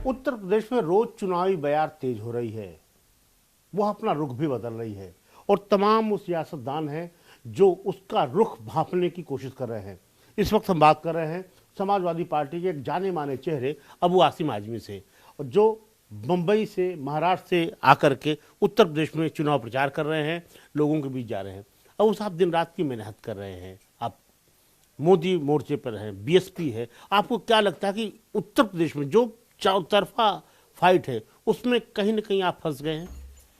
उत्तर प्रदेश में रोज चुनावी बयार तेज हो रही है, वह अपना रुख भी बदल रही है और तमाम वो सियासतदान हैं जो उसका रुख भांपने की कोशिश कर रहे हैं। इस वक्त हम बात कर रहे हैं समाजवादी पार्टी के एक जाने माने चेहरे अबू आसिम आजमी से, और जो मुंबई से, महाराष्ट्र से आकर के उत्तर प्रदेश में चुनाव प्रचार कर रहे हैं, लोगों के बीच जा रहे हैं। अबू साहब दिन रात की मेहनत कर रहे हैं, आप मोदी मोर्चे पर हैं, बीएसपी है, आपको क्या लगता है कि उत्तर प्रदेश में जो चौतरफा फाइट है उसमें कहीं ना कहीं आप फंस गए हैं?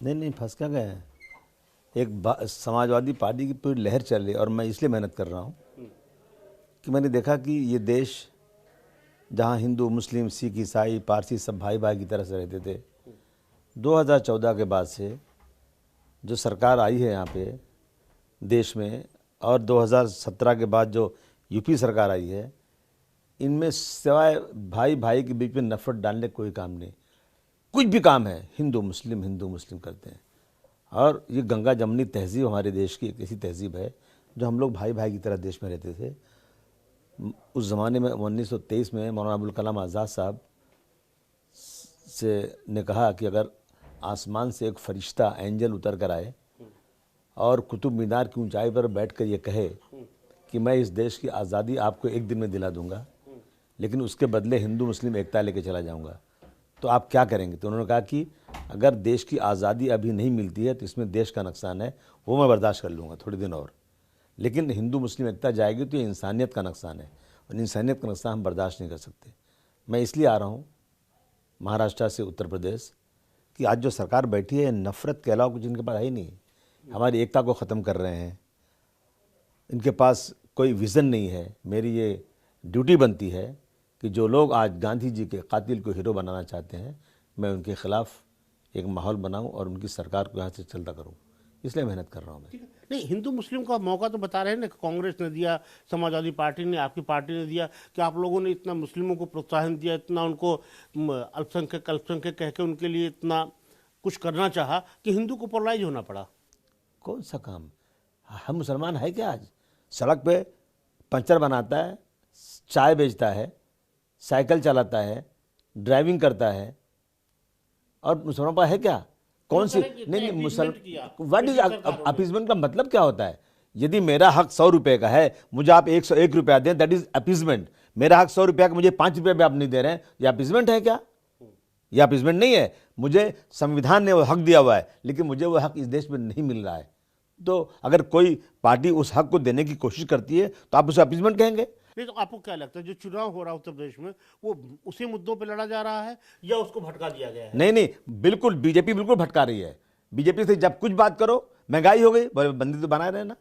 नहीं, फंस क्या गए हैं। समाजवादी पार्टी की पूरी लहर चल रही है और मैं इसलिए मेहनत कर रहा हूँ कि मैंने देखा कि ये देश जहाँ हिंदू, मुस्लिम, सिख, ईसाई, पारसी सब भाई भाई की तरह से रहते थे, 2014 के बाद से जो सरकार आई है यहाँ पे देश में, और 2017 के बाद जो यूपी सरकार आई है, इनमें सिवाय भाई भाई के बीच में नफरत डालने कोई काम नहीं। कुछ भी काम है हिंदू मुस्लिम करते हैं। और ये गंगा जमनी तहजीब हमारे देश की एक ऐसी तहजीब है जो हम लोग भाई भाई की तरह देश में रहते थे। उस ज़माने में 1923 में मौलाना अबुल कलाम आज़ाद साहब ने कहा कि अगर आसमान से एक फरिश्ता एंजल उतर कर आए और कुतुब मीनार की ऊंचाई पर बैठकर ये कहे कि मैं इस देश की आज़ादी आपको एक दिन में दिला दूंगा, लेकिन उसके बदले हिंदू मुस्लिम एकता लेके चला जाऊंगा, तो आप क्या करेंगे? तो उन्होंने कहा कि अगर देश की आज़ादी अभी नहीं मिलती है तो इसमें देश का नुकसान है, वो मैं बर्दाश्त कर लूँगा थोड़े दिन और, लेकिन हिंदू मुस्लिम एकता जाएगी तो ये इंसानियत का नुकसान है और इंसानियत का नुकसान हम बर्दाश्त नहीं कर सकते। मैं इसलिए आ रहा हूँ महाराष्ट्र से उत्तर प्रदेश कि आज जो सरकार बैठी है, नफ़रत के अलावा कुछ इनके पास है ही नहीं। हमारी एकता को ख़त्म कर रहे हैं, इनके पास कोई विज़न नहीं है। मेरी ये ड्यूटी बनती है कि जो लोग आज गांधी जी के कातिल को हीरो बनाना चाहते हैं, मैं उनके ख़िलाफ़ एक माहौल बनाऊं और उनकी सरकार को यहाँ से चलता करूं, इसलिए मेहनत कर रहा हूं मैं। नहीं, हिंदू मुस्लिम का मौका तो बता रहे हैं ना, कांग्रेस ने दिया, समाजवादी पार्टी ने, आपकी पार्टी ने दिया, कि आप लोगों ने इतना मुस्लिमों को प्रोत्साहन दिया, इतना उनको अल्पसंख्यक कह के उनके लिए इतना कुछ करना चाहा कि हिंदू को पोलराइज होना पड़ा। कौन सा काम? हम मुसलमान है क्या? आज सड़क पे पंचर बनाता है, चाय बेचता है, साइकिल चलाता है, ड्राइविंग करता है, और मुसलमान पर है क्या? कौन सी? नहीं, मुसलमान व्हाट इज अपीजमेंट का मतलब क्या होता है? यदि मेरा हक 100 रुपये का है, मुझे आप 101 रुपया दें, दैट इज अपीजमेंट। मेरा हक 100 रुपया का, मुझे 5 रुपये भी आप नहीं दे रहे हैं, यह अपीजमेंट है क्या? यह अपीजमेंट नहीं है। मुझे संविधान ने वो हक दिया हुआ है, लेकिन मुझे वो हक इस देश में नहीं मिल रहा है। तो अगर कोई पार्टी उस हक को देने की कोशिश करती है तो आप उसे अपीजमेंट कहेंगे? नहीं, तो आपको क्या लगता है जो चुनाव हो रहा है उत्तर प्रदेश में, वो उसी मुद्दों पे लड़ा जा रहा है या उसको भटका दिया गया है? नहीं, बिल्कुल बीजेपी बिल्कुल भटका रही है। बीजेपी से जब कुछ बात करो, महंगाई हो गई, बोले बंदी तो बनाए रहे ना।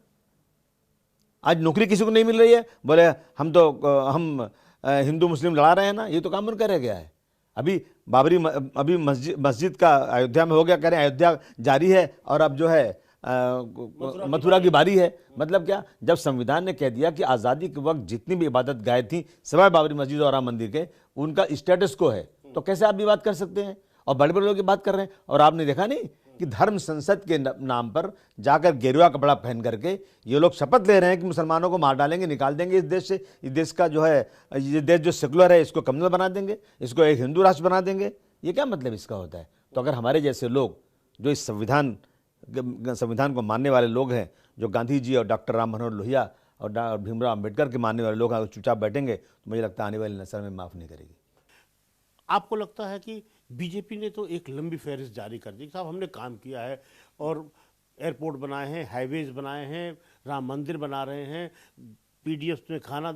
आज नौकरी किसी को नहीं मिल रही है, बोले हम हिंदू मुस्लिम लड़ा रहे हैं ना। ये तो काम उनका रह गया है। अभी मस्जिद का अयोध्या में हो गया, कह रहे हैं अयोध्या जारी है और अब जो है मथुरा की बारी है। मतलब क्या? जब संविधान ने कह दिया कि आज़ादी के वक्त जितनी भी इबादत गाहें थी सिवाय बाबरी मस्जिद और राम मंदिर के, उनका स्टेटस को है, तो कैसे आप भी बात कर सकते हैं? और बड़े बड़े लोग की बात कर रहे हैं। और आपने देखा नहीं कि धर्म संसद के नाम पर जाकर गेरुआ कपड़ा पहन करके ये लोग शपथ ले रहे हैं कि मुसलमानों को मार डालेंगे, निकाल देंगे इस देश से। इस देश का जो है, ये देश जो सेकुलर है, इसको कम्युनल बना देंगे, इसको एक हिंदू राष्ट्र बना देंगे। ये क्या मतलब इसका होता है? तो अगर हमारे जैसे लोग जो इस संविधान को मानने वाले लोग हैं, जो गांधी जी और डॉक्टर राम मनोहर लोहिया और भीमराव अम्बेडकर के मानने वाले लोग अगर चुपचाप बैठेंगे तो मुझे लगता है आने वाली नस्ल में माफ़ नहीं करेगी। आपको लगता है कि बीजेपी ने तो एक लंबी फहरिस्त जारी कर दी, साहब हमने काम किया है और एयरपोर्ट बनाए हैं, हाईवेज बनाए हैं, राम मंदिर बना रहे हैं, पीडीएस में खाना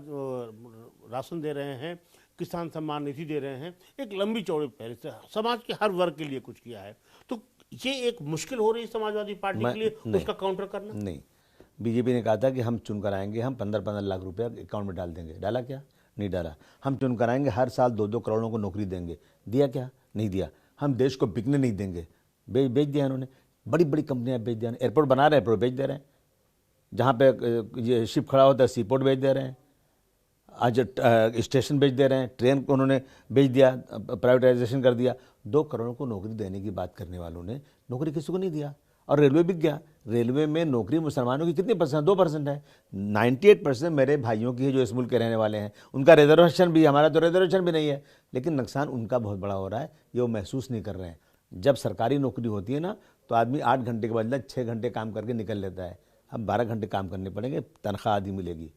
राशन दे रहे हैं, किसान सम्मान निधि दे रहे हैं, एक लंबी चौड़ी फहरिस्त है, समाज के हर वर्ग के लिए कुछ किया है, तो ये एक मुश्किल हो रही है समाजवादी पार्टी के लिए उसका काउंटर करना? नहीं, बीजेपी ने कहा था कि हम चुन कर आएंगे, हम 15-15 लाख रुपया अकाउंट में डाल देंगे। डाला क्या? नहीं डाला। हम चुन कर आएंगे, हर साल 2-2 करोड़ों को नौकरी देंगे। दिया क्या? नहीं दिया। हम देश को बिकने नहीं देंगे। बेच दिया इन्होंने। बड़ी बड़ी कंपनियां बेच दिया। एयरपोर्ट बना रहे हैं, एयरपोर्ट बेच दे रहे हैं। जहाँ पे ये शिप खड़ा होता है, सी पोर्ट बेच दे रहे हैं। आज स्टेशन बेच दे रहे हैं, ट्रेन को उन्होंने बेच दिया, प्राइवेटाइजेशन कर दिया। 2 करोड़ को नौकरी देने की बात करने वालों ने नौकरी किसी को नहीं दिया। और रेलवे बिक गया। रेलवे में नौकरी मुसलमानों की कितनी परसेंट? 2% है। 98% मेरे भाइयों की है जो इस मुल्क के रहने वाले हैं, उनका रिजर्वेशन भी, हमारा तो रिजर्वेशन भी नहीं है, लेकिन नुकसान उनका बहुत बड़ा हो रहा है, ये वो महसूस नहीं कर रहे हैं। जब सरकारी नौकरी होती है ना तो आदमी 8 घंटे के बदले 6 घंटे काम करके निकल लेता है। अब 12 घंटे काम करने पड़ेंगे, तनख्वाह आधी मिलेगी।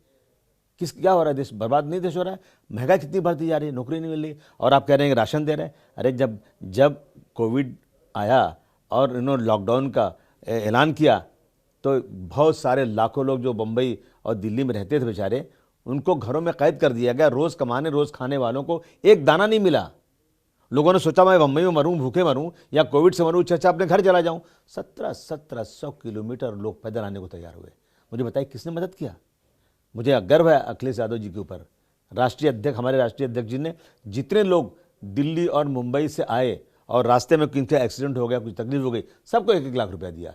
क्या हो रहा है? देश बर्बाद नहीं देश हो रहा है? महंगाई कितनी बढ़ती जा रही है, नौकरी नहीं मिल रही, और आप कह रहे हैं कि राशन दे रहे हैं। अरे जब जब कोविड आया और इन्होंने लॉकडाउन का ऐलान किया तो बहुत सारे लाखों लोग जो बम्बई और दिल्ली में रहते थे बेचारे, उनको घरों में कैद कर दिया गया। रोज़ कमाने रोज़ खाने वालों को एक दाना नहीं मिला। लोगों ने सोचा मैं बम्बई में मरूं, भूखे मरूं या कोविड से मरूं, चाचा अपने घर चला जाऊं। 1700 किलोमीटर लोग पैदल आने को तैयार हुए। मुझे बताइए किसने मदद किया? मुझे गर्व है अखिलेश यादव जी के ऊपर। राष्ट्रीय अध्यक्ष, हमारे राष्ट्रीय अध्यक्ष जी ने जितने लोग दिल्ली और मुंबई से आए और रास्ते में किनका एक्सीडेंट हो गया, कुछ तकलीफ हो गई, सबको 1-1 लाख रुपया दिया।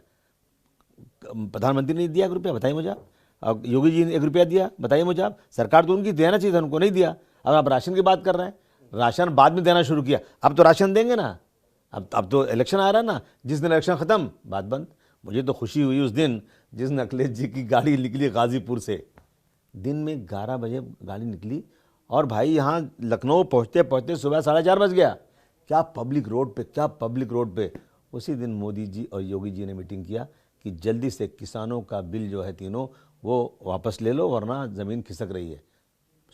प्रधानमंत्री ने दिया 1 रुपया, बताइए मुझे आप। और योगी जी ने 1 रुपया दिया, बताइए मुझे आप। सरकार तो उनकी देना चाहिए था, उनको नहीं दिया। अब आप राशन की बात कर रहे हैं, राशन बाद में देना शुरू किया। अब तो राशन देंगे ना, अब तो इलेक्शन आ रहा है ना, जिस दिन इलेक्शन खत्म बात बंद। मुझे तो खुशी हुई उस दिन जिस दिन अखिलेश जी की गाड़ी निकली गाजीपुर से, दिन में 11 बजे गाड़ी निकली, और भाई यहाँ लखनऊ पहुँचते पहुँचते सुबह 4:30 बज गया। क्या पब्लिक रोड पे, क्या पब्लिक रोड पे। उसी दिन मोदी जी और योगी जी ने मीटिंग किया कि जल्दी से किसानों का बिल जो है तीनों वो वापस ले लो वरना ज़मीन खिसक रही है।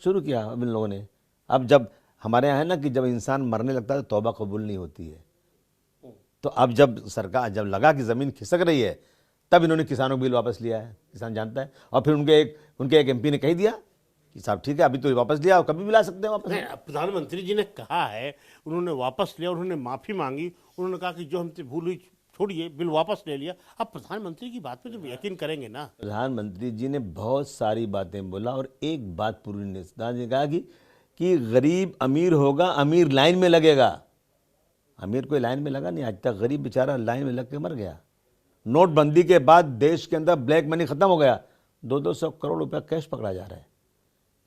शुरू किया अब इन लोगों ने। अब जब हमारे यहाँ है ना कि जब इंसान मरने लगता है तो तौबा कबूल नहीं होती है, तो अब जब सरकार जब लगा कि ज़मीन खिसक रही है तब इन्होंने किसानों को बिल वापस लिया है। किसान जानता है। और फिर उनके एक एमपी ने कह दिया कि साहब ठीक है अभी तो वापस लिया, कभी भी ला सकते हैं वापस। नहीं, प्रधानमंत्री जी ने कहा है, उन्होंने वापस लिया, उन्होंने माफी मांगी, उन्होंने कहा कि जो हमसे भूल हुई छोड़िए, बिल वापस ले लिया। अब प्रधानमंत्री की बात पे जब यकीन करेंगे ना। प्रधानमंत्री जी ने बहुत सारी बातें बोला और एक बात पूरी ने कहा कि गरीब अमीर होगा, अमीर लाइन में लगेगा। अमीर कोई लाइन में लगा नहीं आज तक, गरीब बेचारा लाइन में लग के मर गया। नोटबंदी के बाद देश के अंदर ब्लैक मनी खत्म हो गया। 200 करोड़ रुपया कैश पकड़ा जा रहा है।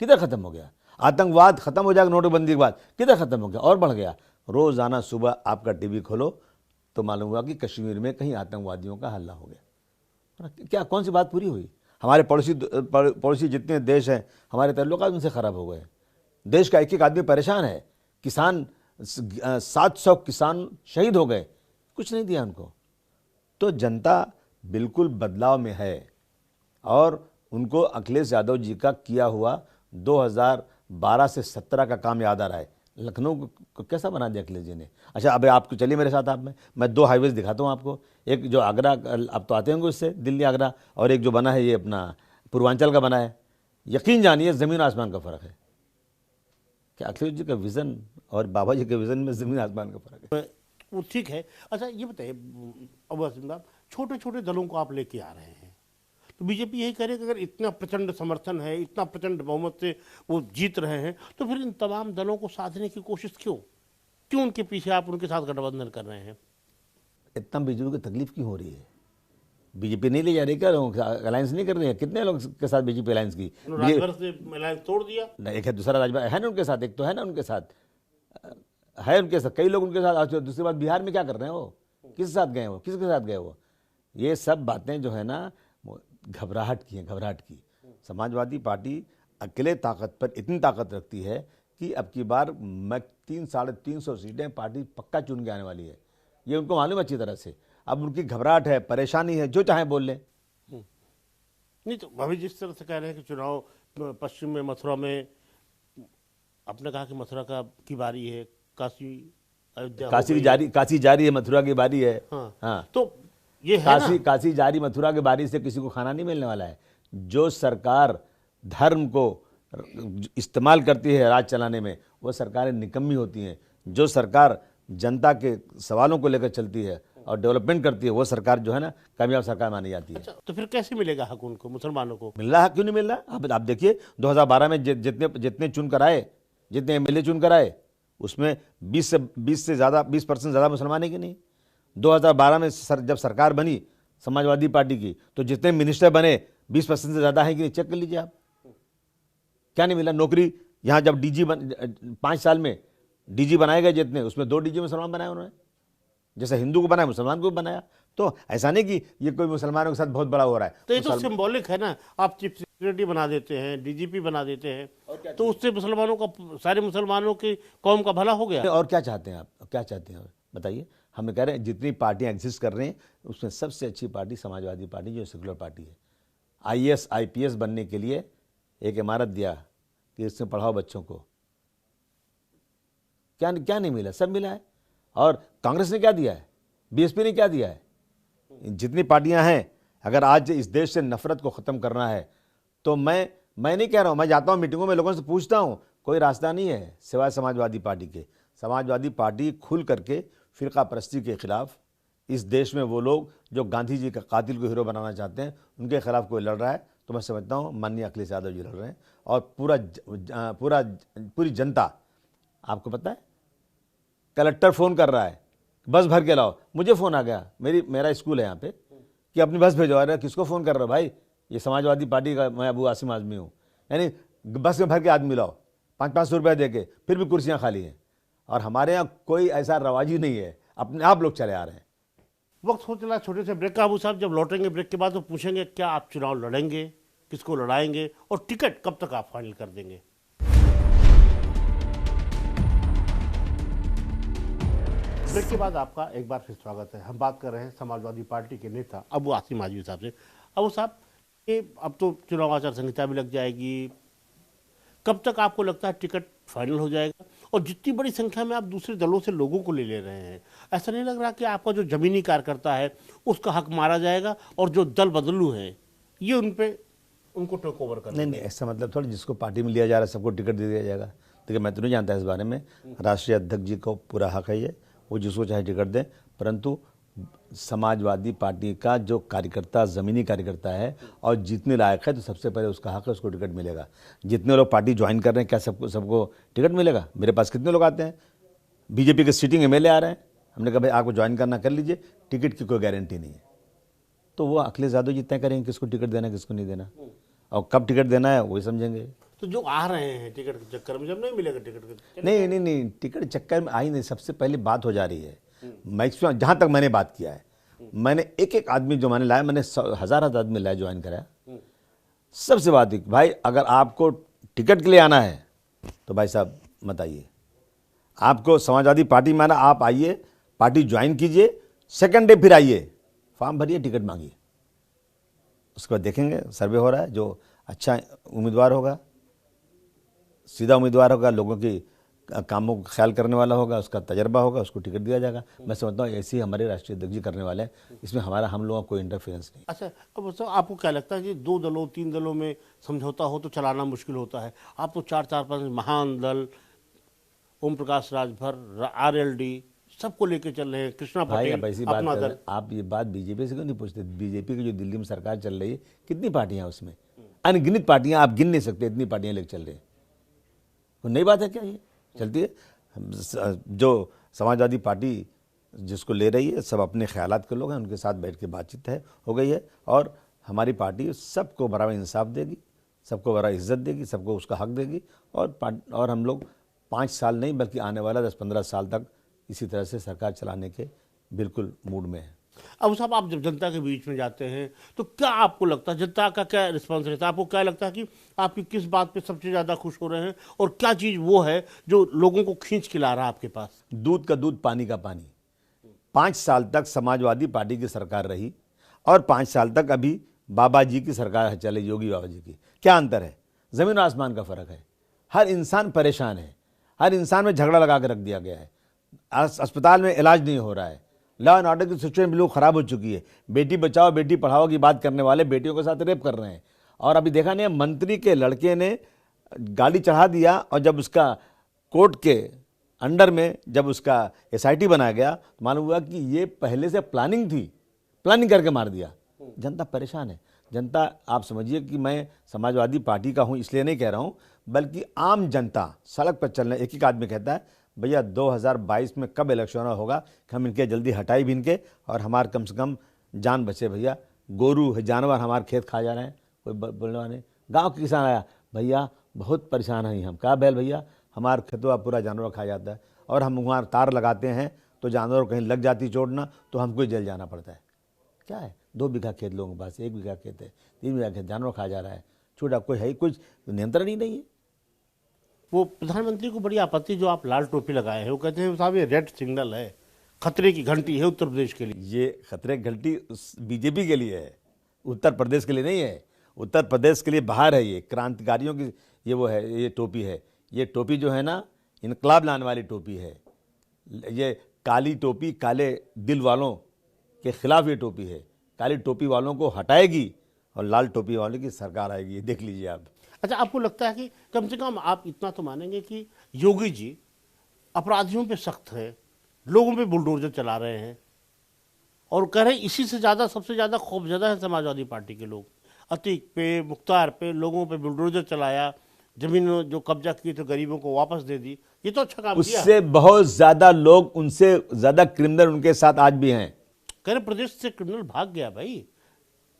किधर खत्म हो गया? आतंकवाद खत्म हो जाएगा नोटबंदी के बाद, किधर खत्म हो गया? और बढ़ गया। रोजाना सुबह आपका टीवी खोलो तो मालूम हुआ कि कश्मीर में कहीं आतंकवादियों का हल्ला हो गया। क्या कौन सी बात पूरी हुई? हमारे पड़ोसी जितने देश हैं, हमारे ताल्लुकात उनसे खराब हो गए। देश का एक आदमी परेशान है। किसान 700 किसान शहीद हो गए, कुछ नहीं दिया उनको। तो जनता बिल्कुल बदलाव में है और उनको अखिलेश यादव जी का किया हुआ 2012 से 17 का काम याद आ रहा है। लखनऊ को कैसा बना दिया अखिलेश जी ने। अच्छा अब आपको चलिए मेरे साथ, आप में मैं 2 हाईवेज दिखाता हूँ आपको। एक जो आगरा, आप तो आते होंगे उससे, दिल्ली आगरा, और एक जो बना है ये अपना पूर्वांचल का बना है। यकीन जानिए ज़मीन आसमान का फ़र्क है। क्या अखिलेश जी का विज़न और बाबा जी के विज़न में ज़मीन आसमान का फ़र्क है। वो ठीक है। अच्छा ये बताइए अब्बास साहब, छोटे छोटे दलों को आप लेके आ रहे हैं, तो बीजेपी यही कह रही है कि अगर इतना प्रचंड समर्थन है, इतना प्रचंड बहुमत से वो जीत रहे हैं, तो फिर इन तमाम दलों को साधने की कोशिश क्यों उनके पीछे आप उनके साथ गठबंधन कर रहे हैं? इतना बीजेपी को तकलीफ क्यों हो रही है? बीजेपी नहीं ले जा रही क्या? अलायंस नहीं कर रही है? कितने लोग के साथ बीजेपी अलायंस की? राजभर से अलायंस तोड़ दिया नहीं, एक है दूसरा राजभर है ना उनके साथ, एक तो है ना उनके साथ, है उनके साथ कई लोग उनके साथ। दूसरी बात, बिहार में क्या कर रहे हैं वो? किसके साथ गए वो? किसके साथ गए वो? ये सब बातें जो है ना घबराहट की हैं, घबराहट की। समाजवादी पार्टी अकेले ताकत पर इतनी ताकत रखती है कि अब की बार 300-350 सीटें पार्टी पक्का चुन के आने वाली है। ये उनको मालूम है अच्छी तरह से। अब उनकी घबराहट है, परेशानी है, जो चाहे बोल लें। नहीं तो अभी जिस तरह से कह रहे हैं कि चुनाव पश्चिम में, मथुरा में, आपने कहा कि मथुरा की बारी है, काशी अयोध्या, काशी जारी है, मथुरा की बारी है। हाँ। तो ये है ना? काशी जारी, मथुरा की बारी से किसी को खाना नहीं मिलने वाला है। जो सरकार धर्म को इस्तेमाल करती है राज चलाने में, वो सरकारें निकम्मी होती हैं। जो सरकार जनता के सवालों को लेकर चलती है और डेवलपमेंट करती है, वो सरकार जो है ना कामयाब सरकार मानी जाती है। अच्छा, तो फिर कैसे मिलेगा हक उनको, मुसलमानों को? मिल रहा है, क्यों नहीं मिल रहा? आप देखिए 2012 में जितने चुन कर आए, जितने एमएलए चुन कर आए, उसमें 20% ज़्यादा मुसलमान है कि नहीं? 2012 में जब सरकार बनी समाजवादी पार्टी की, तो जितने मिनिस्टर बने 20% से ज़्यादा है कि नहीं? चेक कर लीजिए आप। क्या नहीं मिला? नौकरी यहाँ जब 5 साल में डीजी बनाए गए जितने, उसमें 2 डीजी मुसलमान बनाए उन्होंने। जैसे हिंदू को बनाया मुसलमान को भी बनाया। तो ऐसा नहीं कि ये कोई मुसलमानों के साथ बहुत बड़ा हो रहा है। तो ये तो सिंबॉलिक है ना, आप चीफ सेक्रेटरी बना देते हैं, डीजीपी बना देते हैं, तो उससे मुसलमानों का, सारे मुसलमानों की कौम का भला हो गया। और क्या चाहते हैं आप, क्या चाहते हैं बताइए। हम कह रहे हैं जितनी पार्टियां एग्जिस्ट कर रही हैं उसमें सबसे अच्छी पार्टी समाजवादी पार्टी, जो सेकुलर पार्टी है। आईएएस आईपीएस बनने के लिए एक इमारत दिया कि इसमें पढ़ाओ बच्चों को, क्या क्या नहीं मिला, सब मिला है। और कांग्रेस ने क्या दिया है, बीएसपी ने क्या दिया है, जितनी पार्टियां हैं, अगर आज इस देश से नफरत को ख़त्म करना है तो मैं नहीं कह रहा हूं, मैं जाता हूं मीटिंगों में, लोगों से पूछता हूं, कोई रास्ता नहीं है सिवाय समाजवादी पार्टी के। समाजवादी पार्टी खुल करके फ़िरका परस्ती के खिलाफ, इस देश में वो लोग जो गांधी जी का कातिल को हीरो बनाना चाहते हैं, उनके खिलाफ कोई लड़ रहा है तो मैं समझता हूँ माननीय अखिलेश यादव जी लड़ रहे हैं। और पूरी जनता, आपको पता है कलेक्टर फ़ोन कर रहा है बस भर के लाओ, मुझे फ़ोन आ गया, मेरा स्कूल है यहाँ पे, कि अपनी बस भेजो। अरे किसको फ़ोन कर रहे हो भाई, ये समाजवादी पार्टी का मैं अबू आसिम आज़मी हूँ। यानी बस में भर के आदमी लाओ, 500-500 रुपये दे के, फिर भी कुर्सियाँ खाली हैं। और हमारे यहाँ कोई ऐसा रवाजी नहीं है, अपने आप लोग चले आ रहे हैं। वक्त हो चला छोटे से ब्रेक का। अबू साहब जब लौटेंगे ब्रेक के बाद तो पूछेंगे क्या आप चुनाव लड़ेंगे, किसको लड़ाएंगे, और टिकट कब तक आप फाइनल कर देंगे। ब्रेक के बाद आपका एक बार फिर स्वागत है। हम बात कर रहे हैं समाजवादी पार्टी के नेता अबू आसिम आज़मी साहब से। अबू साहब, ये अब तो चुनाव आचार संहिता भी लग जाएगी, कब तक आपको लगता है टिकट फाइनल हो जाएगा? और जितनी बड़ी संख्या में आप दूसरे दलों से लोगों को ले रहे हैं, ऐसा नहीं लग रहा कि आपका जो जमीनी कार्यकर्ता है उसका हक मारा जाएगा और जो दल बदलू हैं ये उनको टेक ओवर कर? नहीं, ऐसा मतलब थोड़ा, जिसको पार्टी में लिया जा रहा है सबको टिकट दे दिया जाएगा। देखिए, मैं तो नहीं जानता इस बारे में, राष्ट्रीय अध्यक्ष जी को पूरा हक है, ये वो जिसको चाहे टिकट दें। परंतु समाजवादी पार्टी का जो कार्यकर्ता, ज़मीनी कार्यकर्ता है और जीतने लायक है, तो सबसे पहले उसका हक है, उसको टिकट मिलेगा। जितने लोग पार्टी ज्वाइन कर रहे हैं, क्या सबको टिकट मिलेगा? मेरे पास कितने लोग आते हैं, बीजेपी के सिटिंग एमएलए आ रहे हैं, हमने कहा भाई आपको ज्वाइन करना कर लीजिए, टिकट की कोई गारंटी नहीं है। तो वो अखिलेश यादव जी तय करेंगे किसको टिकट देना, किसको नहीं देना, और कब टिकट देना है वही समझेंगे। तो जो आ रहे हैं टिकट के चक्कर में, जब नहीं मिलेगा टिकट नहीं, टिकट चक्कर में आई नहीं। सबसे पहले बात हो जा रही है, मैक्सिमम जहाँ तक मैंने बात किया है, मैंने एक आदमी जो मैंने लाया, मैंने हज़ार आदमी लाया, ज्वाइन कराया। सबसे बात हुई भाई अगर आपको टिकट के लिए आना है तो भाई साहब मत आइए, आपको समाजवादी पार्टी में आना, आप आइए, पार्टी ज्वाइन कीजिए, सेकंड डे फिर आइए, फॉर्म भरिए, टिकट मांगिए, उसके बाद देखेंगे सर्वे हो रहा है, जो अच्छा उम्मीदवार होगा, सीधा उम्मीदवार होगा, लोगों की कामों का ख्याल करने वाला होगा, उसका तजर्बा होगा, उसको टिकट दिया जाएगा। मैं समझता हूँ ऐसे ही हमारे राष्ट्रीय अध्यक्ष जी करने वाले हैं, इसमें हम लोगों का कोई इंटरफेरेंस नहीं। अच्छा, अब सर आपको क्या लगता है कि 2 दलों 3 दलों में समझौता हो तो चलाना मुश्किल होता है? आप तो 4-5 महान दल, ओम प्रकाश राजभर, आरएलडी, सबको लेके चल रहे हैं, कृष्णा भाई पटेल अब ऐसी अपना बात दल। आप ये बात बीजेपी से क्यों नहीं पूछते? बीजेपी की जो दिल्ली में सरकार चल रही है, कितनी पार्टियां हैं उसमें? अनगिनत पार्टियां, आप गिन नहीं सकते, इतनी पार्टियां लेकर चल रही है। वो नई बात है क्या? ये चलती है। जो समाजवादी पार्टी जिसको ले रही है, सब अपने ख्यालात के लोग हैं, उनके साथ बैठ के बातचीत हो गई है, और हमारी पार्टी सबको बराबर इंसाफ देगी, सबको बराबर इज्जत देगी, सबको उसका हक देगी। और हम लोग 5 साल नहीं बल्कि आने वाला 10-15 साल तक इसी तरह से सरकार चलाने के बिल्कुल मूड में है। अब साहब, आप जब जनता के बीच में जाते हैं तो क्या आपको लगता है, जनता का क्या रिस्पॉन्स रहता है? आपको क्या लगता है कि आपकी किस बात पे सबसे ज़्यादा खुश हो रहे हैं, और क्या चीज़ वो है जो लोगों को खींच के ला रहा है आपके पास? दूध का दूध, पानी का पानी। 5 साल तक समाजवादी पार्टी की सरकार रही, और 5 साल तक अभी बाबा जी की सरकार चले, योगी बाबा जी की। क्या अंतर है? ज़मीन और आसमान का फ़र्क है। हर इंसान परेशान है, हर इंसान में झगड़ा लगा के रख दिया गया है, अस्पताल में इलाज नहीं हो रहा है, लॉ एंड ऑर्डर की सिचुएशन बिल्कुल ख़राब हो चुकी है। बेटी बचाओ बेटी पढ़ाओ की बात करने वाले बेटियों के साथ रेप कर रहे हैं। और अभी देखा नहीं, मंत्री के लड़के ने गाड़ी चढ़ा दिया, और जब उसका कोर्ट के अंडर में जब उसका एसआईटी बनाया गया तो मालूम हुआ कि ये पहले से प्लानिंग थी, प्लानिंग करके मार दिया। जनता परेशान है। जनता, आप समझिए कि मैं समाजवादी पार्टी का हूँ इसलिए नहीं कह रहा हूँ, बल्कि आम जनता सड़क पर चलने, एक आदमी कहता है भैया 2022 में कब इलेक्शन होगा कि हम इनके जल्दी हटाई भी इनके, और हमारे कम से कम जान बचे भैया। गोरू जानवर हमारे खेत खा जा रहे हैं, कोई बोलने वाले। गांव के किसान आया, भैया बहुत परेशान हैं हम। कहा बैल भैया, हमारे खेतों का पूरा जानवर खा जाता है, और हम वहाँ तार लगाते हैं तो जानवर कहीं लग जाती चोट ना, तो हमको जेल जाना पड़ता है। क्या है? 2 बीघा खेत लोगों के पास, 1 बीघा खेत है, 3 बीघा खेत जानवर खा जा रहा है, छोटा कोई है, कोई नियंत्रण ही नहीं है। वो प्रधानमंत्री को बड़ी आपत्ति, जो आप लाल टोपी लगाए हैं, वो कहते हैं साहब ये रेड सिग्नल है, खतरे की घंटी है उत्तर प्रदेश के लिए। ये खतरे की घंटी बीजेपी के लिए है, उत्तर प्रदेश के लिए नहीं है। उत्तर प्रदेश के लिए बाहर है, ये क्रांतिकारियों की ये वो है, ये टोपी है। ये टोपी जो है ना, इनकलाब लाने वाली टोपी है। ये काली टोपी काले दिल वालों के खिलाफ ये टोपी है। काली टोपी वालों को हटाएगी और लाल टोपी वालों की सरकार आएगी, ये देख लीजिए आप। अच्छा, आपको लगता है कि कम से कम आप इतना तो मानेंगे कि योगी जी अपराधियों पे सख्त है, लोगों पे बुलडोजर चला रहे हैं और कह रहे हैं इसी से ज़्यादा, सबसे ज़्यादा खौफजदा है समाजवादी पार्टी के लोग। अतीक पे, मुख्तार पे, लोगों पे बुलडोजर चलाया, जमीन जो कब्जा की तो गरीबों को वापस दे दी, ये तो अच्छा काम किया। उससे बहुत ज्यादा लोग, उनसे ज्यादा क्रिमिनल उनके साथ आज भी हैं। कह रहे प्रदेश से क्रिमिनल भाग गया भाई,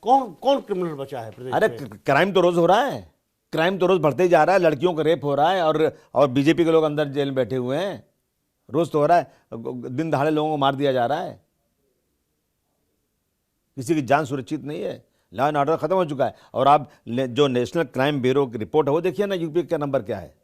कौन कौन क्रिमिनल बचा है प्रदेश अरे में? क्राइम तो रोज हो रहा है, क्राइम तो रोज बढ़ते ही जा रहा है, लड़कियों का रेप हो रहा है और बीजेपी के लोग अंदर जेल में बैठे हुए हैं, रोज तो हो रहा है। दिन दहाड़े लोगों को मार दिया जा रहा है, किसी की जान सुरक्षित नहीं है, लॉ एंड ऑर्डर खत्म हो चुका है। और आप जो नेशनल क्राइम ब्यूरो की रिपोर्ट है वो देखिए ना, यूपी का नंबर क्या है,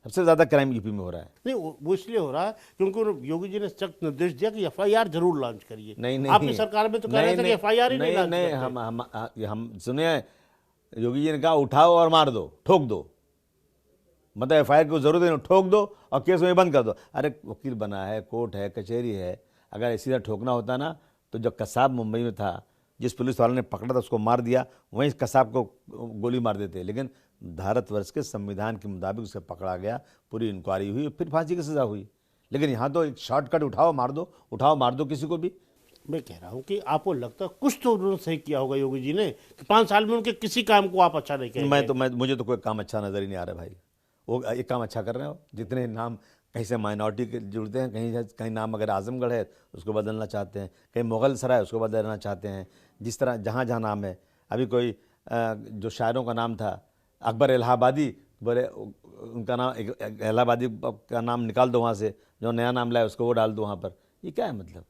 सबसे ज्यादा क्राइम यूपी में हो रहा है। नहीं, वो इसलिए हो रहा है क्योंकि योगी जी ने सख्त निर्देश दिया कि एफआईआर जरूर लॉन्च करिए। नहीं आपकी सरकार में तो कह रहे थे कि एफआईआर ही नहीं लॉन्च नहीं, करते। हम सुने, योगी जी ने कहा उठाओ और मार दो, ठोक दो, मतलब एफआईआर की जरूरत नहीं, ठोक दो और केस में बंद कर दो। अरे वकील बना है, कोर्ट है, कचहरी है, अगर इसी तरह ठोकना होता ना तो जो कसाब मुंबई में था, जिस पुलिस वाले ने पकड़ा था उसको मार दिया, वहीं कसाब को गोली मार देते। लेकिन भारतवर्ष के संविधान के मुताबिक उसे पकड़ा गया, पूरी इंक्वायरी हुई, फिर फांसी की सजा हुई। लेकिन यहाँ तो एक शॉर्टकट, उठाओ मार दो, उठाओ मार दो किसी को भी। मैं कह रहा हूँ कि आपको लगता है कुछ तो उन्होंने सही किया होगा योगी जी ने, कि 5 साल में उनके किसी काम को आप अच्छा नहीं कहेंगे। मुझे तो कोई काम अच्छा नजर ही नहीं आ रहा भाई। वो एक काम अच्छा कर रहे हो, जितने नाम कहीं से माइनॉरिटी के जुड़ते हैं, कहीं नाम अगर आजमगढ़ है उसको बदलना चाहते हैं, कहीं मुगल सराय उसको बदलना चाहते हैं, जिस तरह जहाँ जहाँ नाम है। अभी कोई जो शायरों का नाम था अकबर इलाहाबादी, बोले उनका नाम इलाहाबादी का नाम निकाल दो वहाँ से, जो नया नाम लाए उसको वो डाल दो वहाँ पर। ये क्या है मतलब?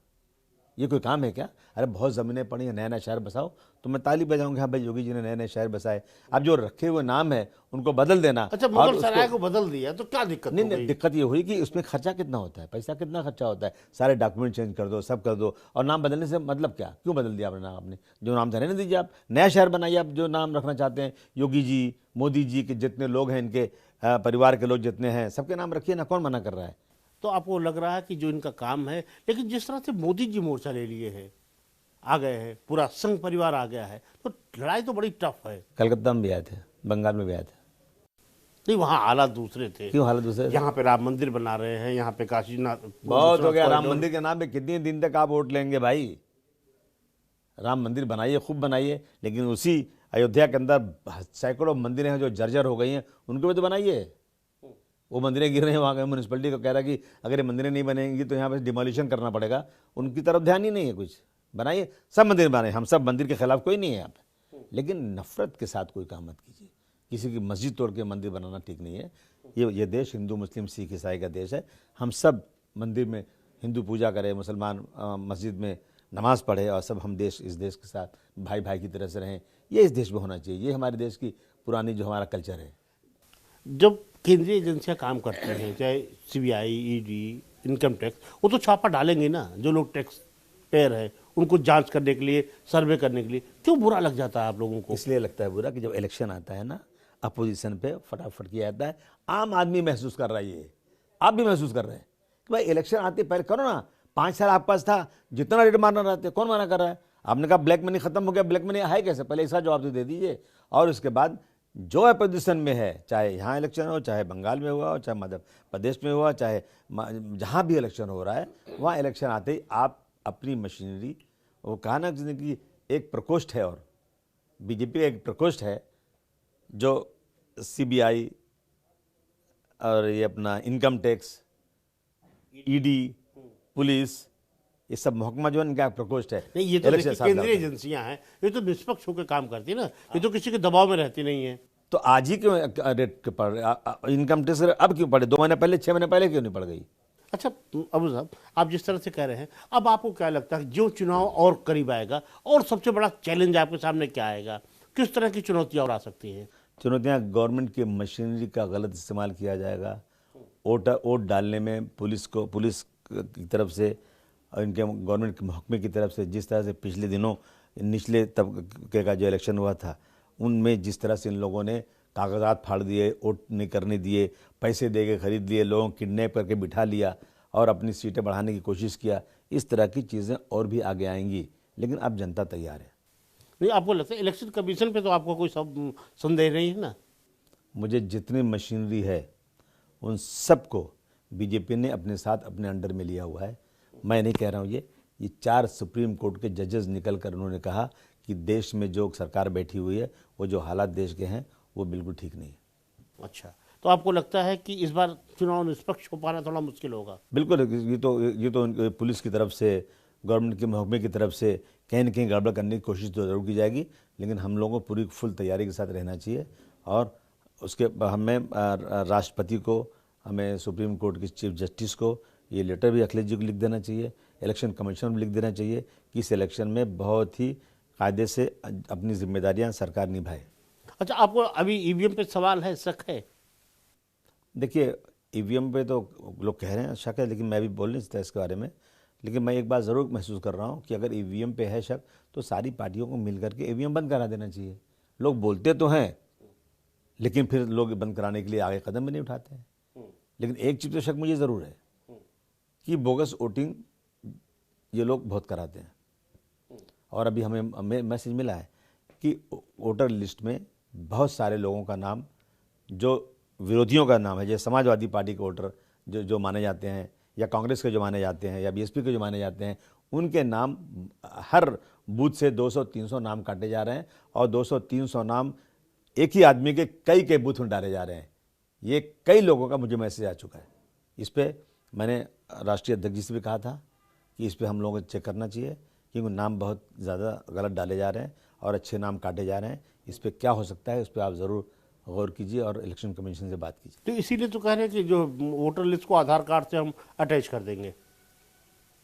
ये कोई काम है क्या? अरे बहुत ज़मीनें पड़ी हैं, नया नया शहर बसाओ, तो मैं ताली बजाऊंगा, हाँ भाई योगी जी ने नए नए शहर बसाए। अब जो रखे हुए नाम है उनको बदल देना। अच्छा, मुगल सराय को बदल दिया तो क्या दिक्कत हो नहीं, गई? दिक्कत ये हुई कि उसमें खर्चा कितना होता है, पैसा कितना खर्चा होता है, सारे डॉक्यूमेंट चेंज कर दो, सब कर दो, और नाम बदलने से मतलब क्या? क्यों बदल दिया आपने नाम? आपने जो नाम था रहने दीजिए, आप नया शहर बनाइए। आप जो नाम रखना चाहते हैं, योगी जी, मोदी जी के जितने लोग हैं, इनके परिवार के लोग जितने हैं, सबके नाम रखिए ना, कौन मना कर रहा है? तो आपको लग रहा है कि जो इनका काम है, लेकिन जिस तरह से मोदी जी मोर्चा ले लिए हैं, आ गए हैं, पूरा संघ परिवार आ गया है, तो लड़ाई तो बड़ी टफ है। कलकत्ता में भी आए थे, बंगाल में भी आए थे। नहीं, वहाँ हालात दूसरे थे। क्यों हालत दूसरे? यहाँ पे राम मंदिर बना रहे हैं, यहाँ पे काशीनाथ, बहुत हो गया राम मंदिर के नाम पे। कितने दिन तक आप वोट लेंगे भाई? राम मंदिर बनाइए, खूब बनाइए, लेकिन उसी अयोध्या के अंदर सैकड़ों मंदिरें हैं जो जर्जर हो गई हैं, उनको भी तो बनाइए। वो मंदिरें गिर रही हैं, वहाँ का म्यूनसिपलिटी को कह रहा है कि अगर ये मंदिरें नहीं बनेंगी तो यहाँ पे डिमोलिशन करना पड़ेगा। उनकी तरफ ध्यान ही नहीं है कुछ। बनाइए, सब मंदिर बनाए, हम सब मंदिर के खिलाफ कोई नहीं है यहाँ पे, लेकिन नफरत के साथ कोई काम मत कीजिए। किसी की मस्जिद तोड़ के मंदिर बनाना ठीक नहीं है। ये देश हिंदू मुस्लिम सिख ईसाई का देश है। हम सब मंदिर में हिंदू पूजा करें, मुसलमान मस्जिद में नमाज पढ़े, और सब हम इस देश के साथ भाई भाई की तरह से रहें। ये इस देश में होना चाहिए। ये हमारे देश की पुरानी जो हमारा कल्चर है। जब केंद्रीय एजेंसियां काम करती हैं, चाहे सीबीआई, ईडी, इनकम टैक्स, वो तो छापा डालेंगे ना। जो लोग टैक्स पेयर है उनको जांच करने के लिए, सर्वे करने के लिए। क्यों बुरा लग जाता है आप लोगों को? इसलिए लगता है बुरा कि जब इलेक्शन आता है ना, अपोजिशन पे फटाफट किया जाता है। आम आदमी महसूस कर रहा है, ये आप भी महसूस कर रहे हैं कि भाई इलेक्शन आते पहले करो ना। 5 साल आपके पास था, जितना रेट मारना रहते, कौन मना कर रहा है? आपने कहा ब्लैक मनी खत्म हो गया, ब्लैक मनी है कैसे? पहले इसका जवाब तो दे दीजिए। और उसके बाद जो अपोजिशन में है, चाहे यहाँ इलेक्शन हो, चाहे बंगाल में हुआ हो, चाहे मध्य प्रदेश में हुआ, चाहे जहाँ भी इलेक्शन हो रहा है, वहाँ इलेक्शन आते ही आप अपनी मशीनरी, वो कहा ना कि एक प्रकोष्ठ है, और बीजेपी का एक प्रकोष्ठ है जो सीबीआई और ये अपना इनकम टैक्स, ईडी, पुलिस, ये सब महकमा जो है इनका प्रकोष्ठ है। नहीं, ये तो देखिए केंद्रीय एजेंसियां हैं, ये तो निष्पक्ष होकर काम करती है ना, ये तो किसी के दबाव में रहती नहीं है। तो आज ही क्यों रेट पड़ रहे? इनकम टैक्स अब क्यों पड़े? 2 महीने पहले, 6 महीने पहले क्यों नहीं पड़ गई? अच्छा अबू साहब, आप जिस तरह से कह रहे हैं, अब आपको क्या लगता है जो चुनाव और करीब आएगा और सबसे बड़ा चैलेंज आपके सामने क्या आएगा? किस तरह की चुनौतियां और आ सकती हैं? चुनौतियाँ, गवर्नमेंट की मशीनरी का गलत इस्तेमाल किया जाएगा। वोट डालने में पुलिस की तरफ से और इनके गवर्नमेंट के महकमे की तरफ से जिस तरह से पिछले दिनों निचले तबके का जो इलेक्शन हुआ था, उनमें जिस तरह से इन लोगों ने कागजात फाड़ दिए, वोट नहीं करने दिए, पैसे दे के खरीद लिए, लोगों को किडनैप करके बिठा लिया और अपनी सीटें बढ़ाने की कोशिश किया, इस तरह की चीज़ें और भी आगे आएंगी। लेकिन अब जनता तैयार है। नहीं, आपको लगता है इलेक्शन कमीशन पे तो आपको कोई सब संदेह नहीं है ना? मुझे जितनी मशीनरी है उन सबको बीजेपी ने अपने साथ अपने अंडर में लिया हुआ है। मैं नहीं कह रहा हूँ, ये 4 सुप्रीम कोर्ट के जजेस निकल कर उन्होंने कहा कि देश में जो सरकार बैठी हुई है, वो जो हालात देश के हैं, वो बिल्कुल ठीक नहीं है। अच्छा, तो आपको लगता है कि इस बार चुनाव निष्पक्ष हो पाना थोड़ा मुश्किल होगा? बिल्कुल, ये तो पुलिस की तरफ से, गवर्नमेंट के महकमे की तरफ से कहीं न कहीं गड़बड़ करने की कोशिश तो जरूर की जाएगी, लेकिन हम लोगों को पूरी फुल तैयारी के साथ रहना चाहिए। और उसके हमें राष्ट्रपति को, हमें सुप्रीम कोर्ट के चीफ जस्टिस को ये लेटर भी अखिलेश जी को लिख देना चाहिए, इलेक्शन कमीशन में लिख देना चाहिए कि इस इलेक्शन में बहुत ही कायदे से अपनी जिम्मेदारियां सरकार निभाए। अच्छा, आपको अभी ईवीएम पे सवाल है, शक है? देखिए, ईवीएम पे तो लोग कह रहे हैं शक है, लेकिन मैं भी बोल नहीं सकता इसके बारे में। लेकिन मैं एक बात ज़रूर महसूस कर रहा हूँ कि अगर ईवीएम पे है शक, तो सारी पार्टियों को मिल करके ईवीएम बंद करा देना चाहिए। लोग बोलते तो हैं, लेकिन फिर लोग बंद कराने के लिए आगे कदम भी नहीं उठाते हैं। लेकिन एक चीज़ तो शक मुझे ज़रूर है कि बोगस वोटिंग ये लोग बहुत कराते हैं। और अभी हमें मैसेज मिला है कि वोटर लिस्ट में बहुत सारे लोगों का नाम, जो विरोधियों का नाम है, जैसे समाजवादी पार्टी के वोटर जो माने जाते हैं, या कांग्रेस के जो माने जाते हैं, या बीएसपी के जो माने जाते हैं, उनके नाम हर बूथ से 200-300 नाम काटे जा रहे हैं और 200-300 नाम एक ही आदमी के कई बूथ में डाले जा रहे हैं। ये कई लोगों का मुझे मैसेज आ चुका है। इस पर मैंने राष्ट्रीय अध्यक्ष जी से भी कहा था कि इस पर हम लोगों को चेक करना चाहिए, क्योंकि नाम बहुत ज़्यादा गलत डाले जा रहे हैं और अच्छे नाम काटे जा रहे हैं। इस पर क्या हो सकता है, उस पर आप ज़रूर गौर कीजिए और इलेक्शन कमीशन से बात कीजिए। तो इसीलिए तो कह रहे हैं कि जो वोटर लिस्ट को आधार कार्ड से हम अटैच कर देंगे,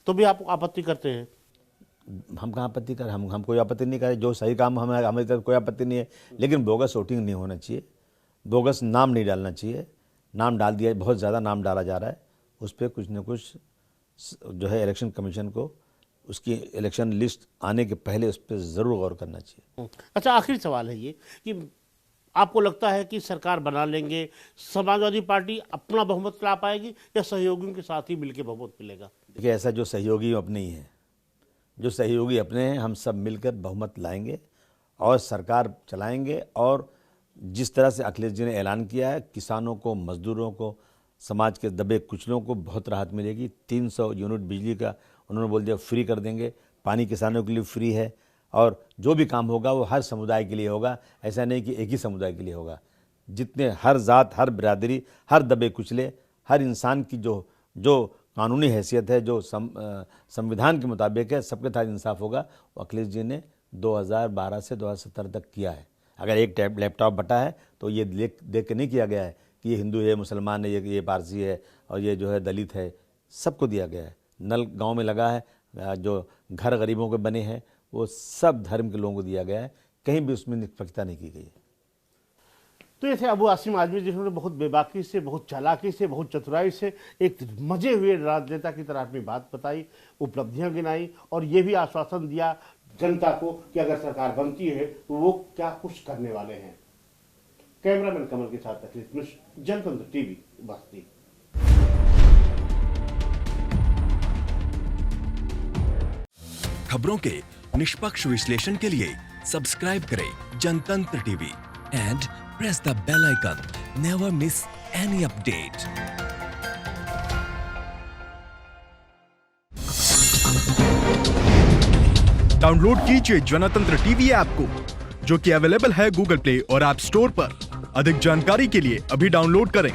तो भी आप आपत्ति करते हैं? हम कहाँ आपत्ति कर, हम कोई आपत्ति नहीं करें। जो सही काम हमें तरफ कोई आपत्ति नहीं है, लेकिन बोगस वोटिंग नहीं होना चाहिए, बोगस नाम नहीं डालना चाहिए। नाम डाल दिया, बहुत ज़्यादा नाम डाला जा रहा है, उस पर कुछ न कुछ जो है इलेक्शन कमीशन को उसकी इलेक्शन लिस्ट आने के पहले उस पर ज़रूर गौर करना चाहिए। अच्छा, आखिरी सवाल है ये कि आपको लगता है कि सरकार बना लेंगे, समाजवादी पार्टी अपना बहुमत ला पाएगी या सहयोगियों के साथ ही मिलकर बहुमत मिलेगा? देखिए, ऐसा जो सहयोगी अपने ही हैं, जो सहयोगी अपने हैं, हम सब मिलकर बहुमत लाएंगे और सरकार चलाएंगे। और जिस तरह से अखिलेश जी ने ऐलान किया है, किसानों को, मजदूरों को, समाज के दबे कुचलों को बहुत राहत मिलेगी। 300 यूनिट बिजली का उन्होंने बोल दिया फ्री कर देंगे, पानी किसानों के लिए फ्री है, और जो भी काम होगा वो हर समुदाय के लिए होगा। ऐसा नहीं कि एक ही समुदाय के लिए होगा। जितने हर जात, हर बिरादरी, हर दबे कुचले, हर इंसान की जो कानूनी हैसियत है, जो संविधान के मुताबिक है, सबके साथ इंसाफ होगा। वो अखिलेश जी ने 2012 से 2017 तक किया है। अगर एक लैपटॉप बटा है तो ये देख के नहीं किया गया है कि ये हिंदू है, मुसलमान है, ये पारसी है और ये जो है दलित है। सबको दिया गया है। नल गांव में लगा है, जो घर गरीबों के बने हैं वो सब धर्म के लोगों को दिया गया है। कहीं भी उसमें निष्पक्षता नहीं की गई है। तो ये थे अबू आसिम आजमी, जिन्होंने बहुत बेबाकी से, बहुत चालाकी से, बहुत चतुराई से एक मजे हुए राजनेता की तरह अपनी बात बताई, उपलब्धियां गिनाई और ये भी आश्वासन दिया जनता को कि अगर सरकार बनती है तो वो क्या कुछ करने वाले हैं। कैमरामैन कमल के साथ अखिलेश मिश्र, जनतंत्र टीवी, बस्ती। खबरों के निष्पक्ष विश्लेषण के लिए सब्सक्राइब करें Jantantra TV and press the bell icon. Never miss any update. Download कीजिए जनतंत्र टीवी ऐप को, जो कि अवेलेबल है गूगल प्ले और ऐप स्टोर पर। अधिक जानकारी के लिए अभी डाउनलोड करें।